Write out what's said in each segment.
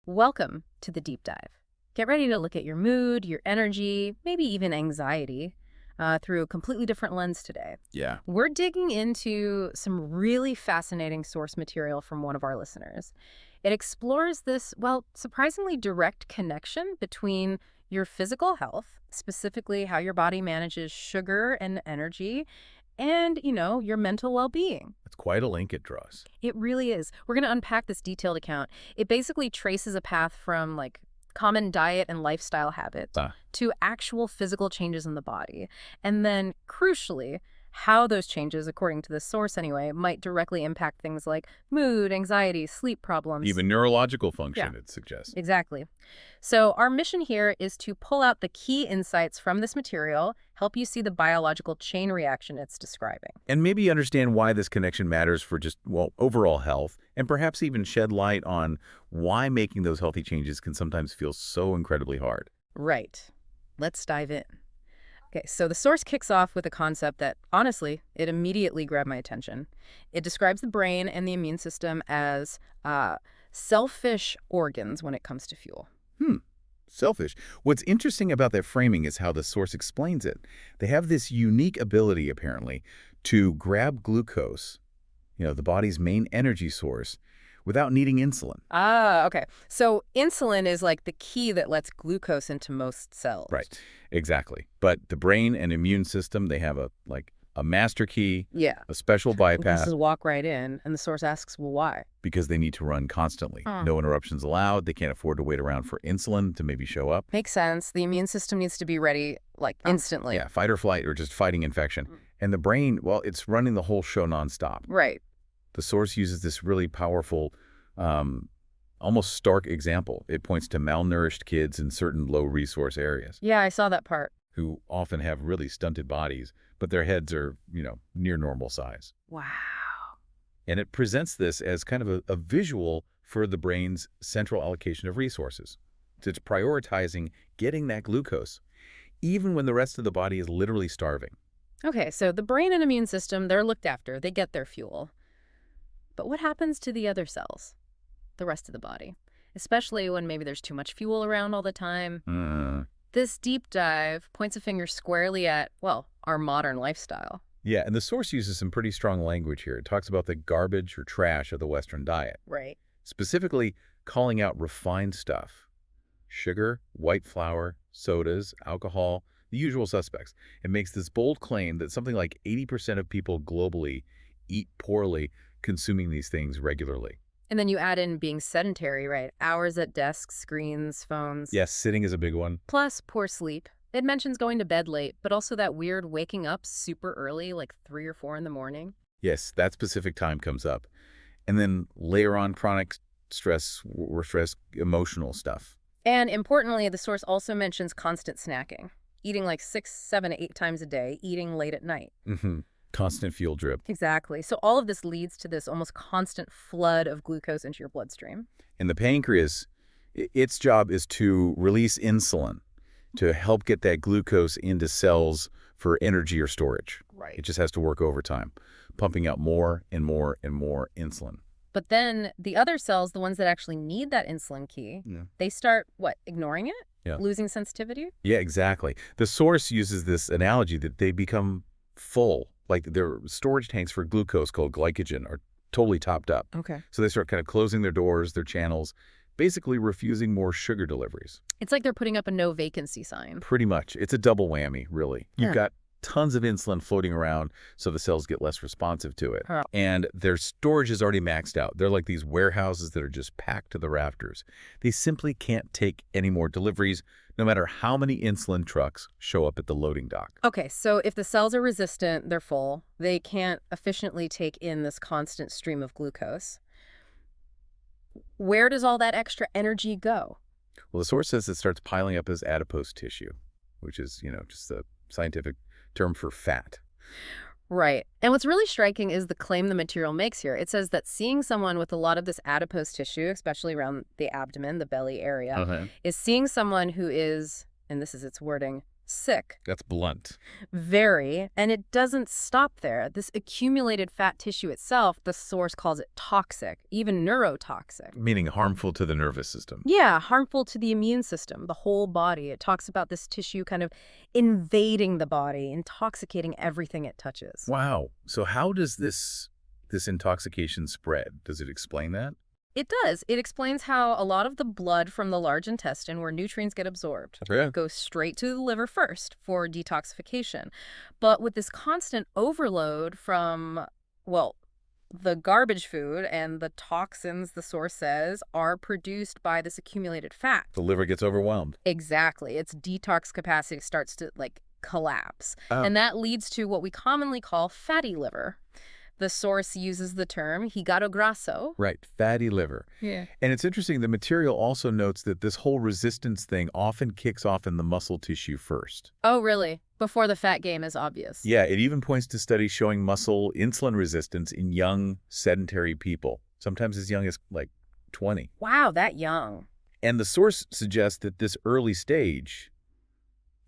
Welcome to the deep dive. Get ready to look at your mood, your energy, maybe even anxiety through a completely different lens today. Yeah. We're digging into some really fascinating source material from one of our listeners. It explores this, well, surprisingly direct connection between your physical health, specifically how your body manages sugar and energy, and, your mental well-being. It's quite a link it draws. It really is. We're going to unpack this detailed account. It basically traces a path from common diet and lifestyle habits Ah, to actual physical changes in the body. And then crucially, how those changes, according to this source anyway, might directly impact things like mood, anxiety, sleep problems. even neurological Yeah. function, it suggests. Exactly. So our mission here is to pull out the key insights from this material, help you see the biological chain reaction it's describing. And maybe understand why this connection matters for just, well, overall health, and perhaps even shed light on why making those healthy changes can sometimes feel so incredibly hard. Right. Let's dive in. Okay, so the source kicks off with a concept that, honestly, it immediately grabbed my attention. It describes the brain and the immune system as selfish organs when it comes to fuel. Selfish. What's interesting about that framing is how the source explains it. They have this unique ability, apparently, to grab glucose, the body's main energy source, without needing insulin. Ah, okay. So insulin is like the key that lets glucose into most cells. Right. Exactly. But the brain and immune system, they have a master key, Yeah. a special This bypass, is walk right in, and the source asks, well, why? because they need to run constantly. Hmm. No interruptions allowed. They can't afford to wait around for insulin to maybe show up. Makes sense. The immune system needs to be ready, instantly. Yeah, fight or flight or just fighting infection. And the brain, well, it's running the whole show nonstop. Right. The source uses this really powerful, almost stark example. It points to malnourished kids in certain low-resource areas Yeah, I saw that part. who often have really stunted bodies, but their heads are, near normal size. Wow. And it presents this as kind of a visual for the brain's central allocation of resources. It's prioritizing getting that glucose, even when the rest of the body is literally starving. Okay, so the brain and immune system, they're looked after. They get their fuel. But what happens to the other cells, the rest of the body? Especially when maybe there's too much fuel around all the time. This deep dive points a finger squarely at, well, our modern lifestyle. Yeah, and the source uses some pretty strong language here. It talks about the garbage or trash of the Western diet, Right. specifically calling out refined stuff. Sugar, white flour, sodas, alcohol, the usual suspects. It makes this bold claim that something like 80% of people globally eat poorly consuming these things regularly. And then you add in being sedentary, right? Hours at desks, screens, phones. Yes, sitting is a big one. Plus poor sleep. It mentions going to bed late, but also that weird waking up super early, like 3 or 4 in the morning. Yes, that specific time comes up. And then layer on chronic stress, emotional stuff. And importantly, the source also mentions constant snacking, eating like 6, 7, 8 times a day, eating late at night. Constant fuel drip. Exactly. So all of this leads to this almost constant flood of glucose into your bloodstream. And the pancreas, its job is to release insulin to help get that glucose into cells for energy or storage. Right. It just has to work overtime, pumping out more and more and more insulin. But then the other cells, the ones that actually need that insulin key, they start, ignoring it? Yeah. Losing sensitivity? Yeah, exactly. The source uses this analogy that they become full, like their storage tanks for glucose called glycogen are totally topped up. Okay. So they start kind of closing their doors, their channels, basically refusing more sugar deliveries. It's like they're putting up a no vacancy sign. Pretty much. It's a double whammy, really. You've Huh. got tons of insulin floating around, so the cells get less responsive to it. Huh. And their storage is already maxed out. They're like these warehouses that are just packed to the rafters. They simply can't take any more deliveries, no matter how many insulin trucks show up at the loading dock. Okay, so if the cells are resistant, they're full. They can't efficiently take in this constant stream of glucose. Where does all that extra energy go? Well, the source says it starts piling up as adipose tissue, which is, just the scientific term for fat. Right. And what's really striking is the claim the material makes here. It says that seeing someone with a lot of this adipose tissue, especially around the abdomen, the belly area, is seeing someone who is, and this is its wording, Sick. That's blunt. Very. And it doesn't stop there. This accumulated fat tissue itself, the source calls it toxic, even neurotoxic. Meaning harmful to the nervous system. Yeah, harmful to the immune system, the whole body. It talks about this tissue kind of invading the body, intoxicating everything it touches. Wow. So how does this intoxication spread? Does it explain that? It does. It explains how a lot of the blood from the large intestine, where nutrients get absorbed, Yeah. goes straight to the liver first for detoxification. But with this constant overload from, well, the garbage food and the toxins, the source says, are produced by this accumulated fat. The liver gets overwhelmed. Exactly. Its detox capacity starts to, collapse. Oh. And that leads to what we commonly call fatty liver. The source uses the term hígado grasso. Right, fatty liver. Yeah. And it's interesting, the material also notes that this whole resistance thing often kicks off in the muscle tissue first. Oh, really? Before the fat gain is obvious. Yeah, it even points to studies showing muscle insulin resistance in young, sedentary people, sometimes as young as, 20. Wow, that young. And the source suggests that this early stage,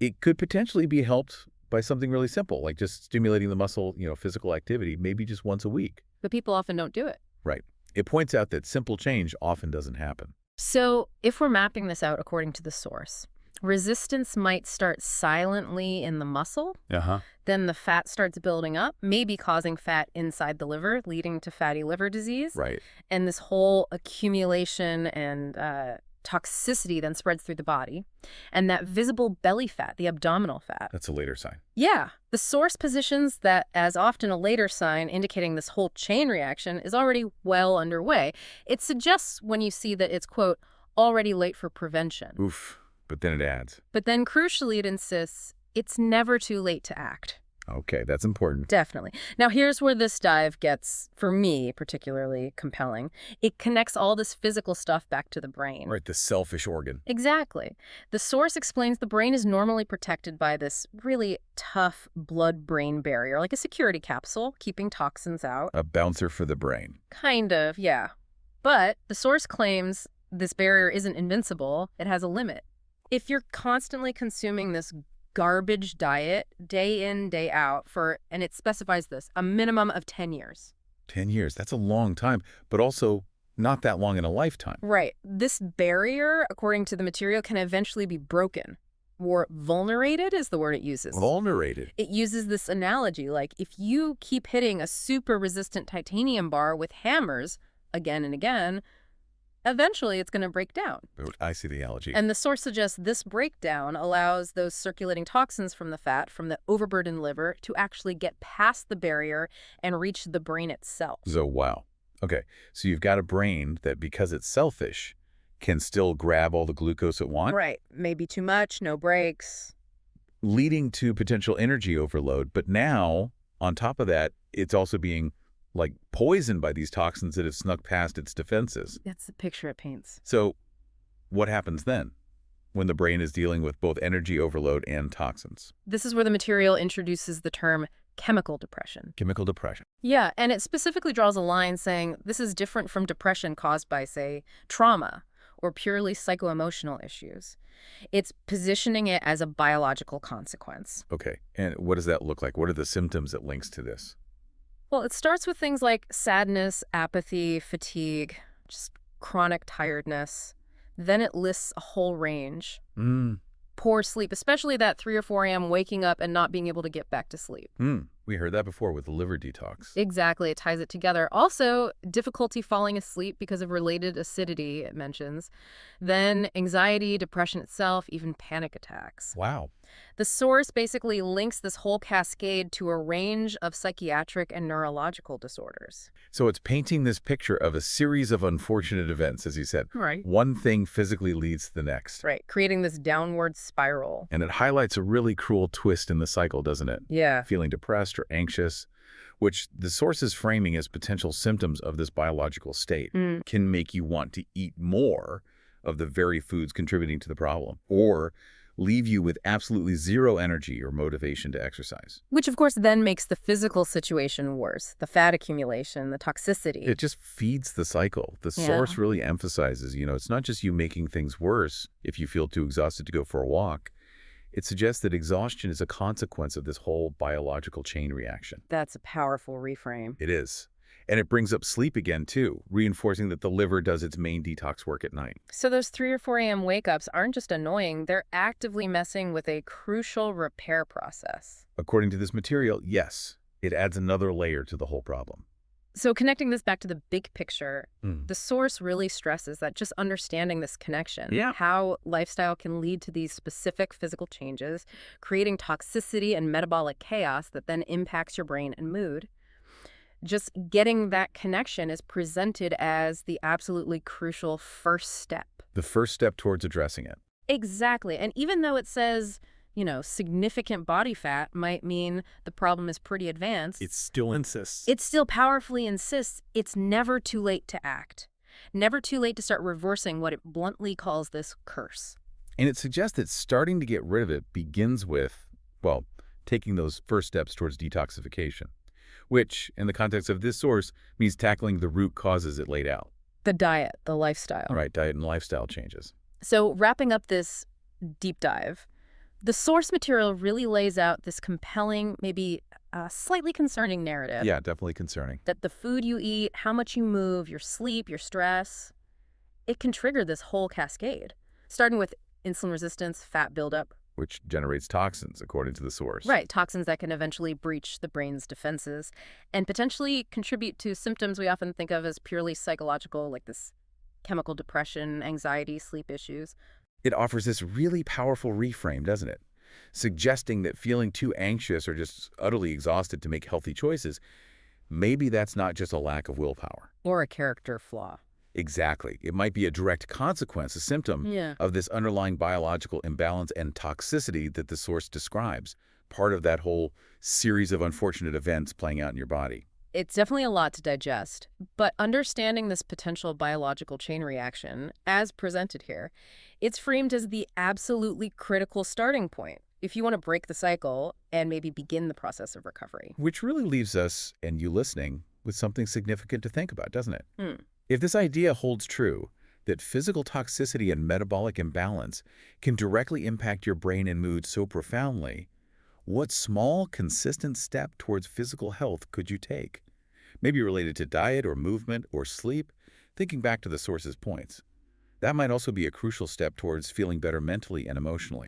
it could potentially be helped by something really simple, like just stimulating the muscle, physical activity, maybe just once a week. But people often don't do it. Right. It points out that simple change often doesn't happen. So if we're mapping this out according to the source, resistance might start silently in the muscle. Uh-huh. Then the fat starts building up, maybe causing fat inside the liver, leading to fatty liver disease. Right. And this whole accumulation and toxicity then spreads through the body. And that visible belly fat, the abdominal fat. That's a later sign. Yeah. The source positions that as often a later sign indicating this whole chain reaction is already well underway. It suggests when you see that it's, quote, already late for prevention. Oof. But then it adds. But then crucially it insists it's never too late to act. Okay, that's important. Definitely. Now, here's where this dive gets, for me, particularly compelling. It connects all this physical stuff back to the brain. Right, the selfish organ. Exactly. The source explains the brain is normally protected by this really tough blood-brain barrier, like a security capsule, keeping toxins out. A bouncer for the brain. Kind of, yeah. But the source claims this barrier isn't invincible. It has a limit. If you're constantly consuming this garbage diet day in, day out for, and it specifies this, a minimum of 10 years. 10 years, that's a long time, but also not that long in a lifetime. Right. This barrier, according to the material, can eventually be broken. Or vulnerated is the word it uses. Vulnerated. It uses this analogy, like if you keep hitting a super resistant titanium bar with hammers again and again, eventually it's going to break down. I see the analogy. And the source suggests this breakdown allows those circulating toxins from the fat, from the overburdened liver, to actually get past the barrier and reach the brain itself. So, wow. Okay, so you've got a brain that, because it's selfish, can still grab all the glucose it wants. Right. Maybe too much, no breaks. Leading to potential energy overload. But now, on top of that, it's also being poisoned by these toxins that have snuck past its defenses. That's the picture it paints. So what happens then when the brain is dealing with both energy overload and toxins? This is where the material introduces the term chemical depression. Chemical depression. Yeah, and it specifically draws a line saying this is different from depression caused by, say, trauma or purely psycho-emotional issues. It's positioning it as a biological consequence. Okay, and what does that look like? What are the symptoms it links to this? Well, it starts with things like sadness, apathy, fatigue, just chronic tiredness. Then it lists a whole range. Poor sleep, especially that 3 or 4 a.m. waking up and not being able to get back to sleep. We heard that before with the liver detox. Exactly. It ties it together. Also, difficulty falling asleep because of related acidity, it mentions. Then anxiety, depression itself, even panic attacks. Wow. The source basically links this whole cascade to a range of psychiatric and neurological disorders. So it's painting this picture of a series of unfortunate events, as you said. Right. One thing physically leads to the next. Right. Creating this downward spiral. And it highlights a really cruel twist in the cycle, doesn't it? Yeah. Feeling depressed or anxious, which the source is framing as potential symptoms of this biological state, can make you want to eat more of the very foods contributing to the problem, or leave you with absolutely zero energy or motivation to exercise. Which, of course, then makes the physical situation worse. The fat accumulation, the toxicity. It just feeds the cycle. The source really emphasizes, it's not just you making things worse if you feel too exhausted to go for a walk. It suggests that exhaustion is a consequence of this whole biological chain reaction. That's a powerful reframe. It is. And it brings up sleep again, too, reinforcing that the liver does its main detox work at night. So those 3 or 4 a.m. wake-ups aren't just annoying, they're actively messing with a crucial repair process. According to this material, yes, it adds another layer to the whole problem. So connecting this back to the big picture, Mm. the source really stresses that just understanding this connection, Yeah. how lifestyle can lead to these specific physical changes, creating toxicity and metabolic chaos that then impacts your brain and mood. Just getting that connection is presented as the absolutely crucial first step. The first step towards addressing it. Exactly. And even though it says, significant body fat might mean the problem is pretty advanced, It still insists. it still powerfully insists it's never too late to act. Never too late to start reversing what it bluntly calls this curse. And it suggests that starting to get rid of it begins with, well, taking those first steps towards detoxification, which, in the context of this source, means tackling the root causes it laid out. The diet, the lifestyle. Right, diet and lifestyle changes. So wrapping up this deep dive, the source material really lays out this compelling, maybe slightly concerning narrative. Yeah, definitely concerning. That the food you eat, how much you move, your sleep, your stress, it can trigger this whole cascade, starting with insulin resistance, fat buildup. Which generates toxins, according to the source. Right, toxins that can eventually breach the brain's defenses and potentially contribute to symptoms we often think of as purely psychological, like this chemical depression, anxiety, sleep issues. It offers this really powerful reframe, doesn't it? Suggesting that feeling too anxious or just utterly exhausted to make healthy choices, maybe that's not just a lack of willpower. Or a character flaw. Exactly. It might be a direct consequence, a symptom Yeah. of this underlying biological imbalance and toxicity that the source describes, part of that whole series of unfortunate events playing out in your body. It's definitely a lot to digest, but understanding this potential biological chain reaction, as presented here, it's framed as the absolutely critical starting point if you want to break the cycle and maybe begin the process of recovery. Which really leaves us, and you listening, with something significant to think about, doesn't it? Hmm. If this idea holds true, that physical toxicity and metabolic imbalance can directly impact your brain and mood so profoundly, what small, consistent step towards physical health could you take? Maybe related to diet or movement or sleep, thinking back to the source's points. That might also be a crucial step towards feeling better mentally and emotionally.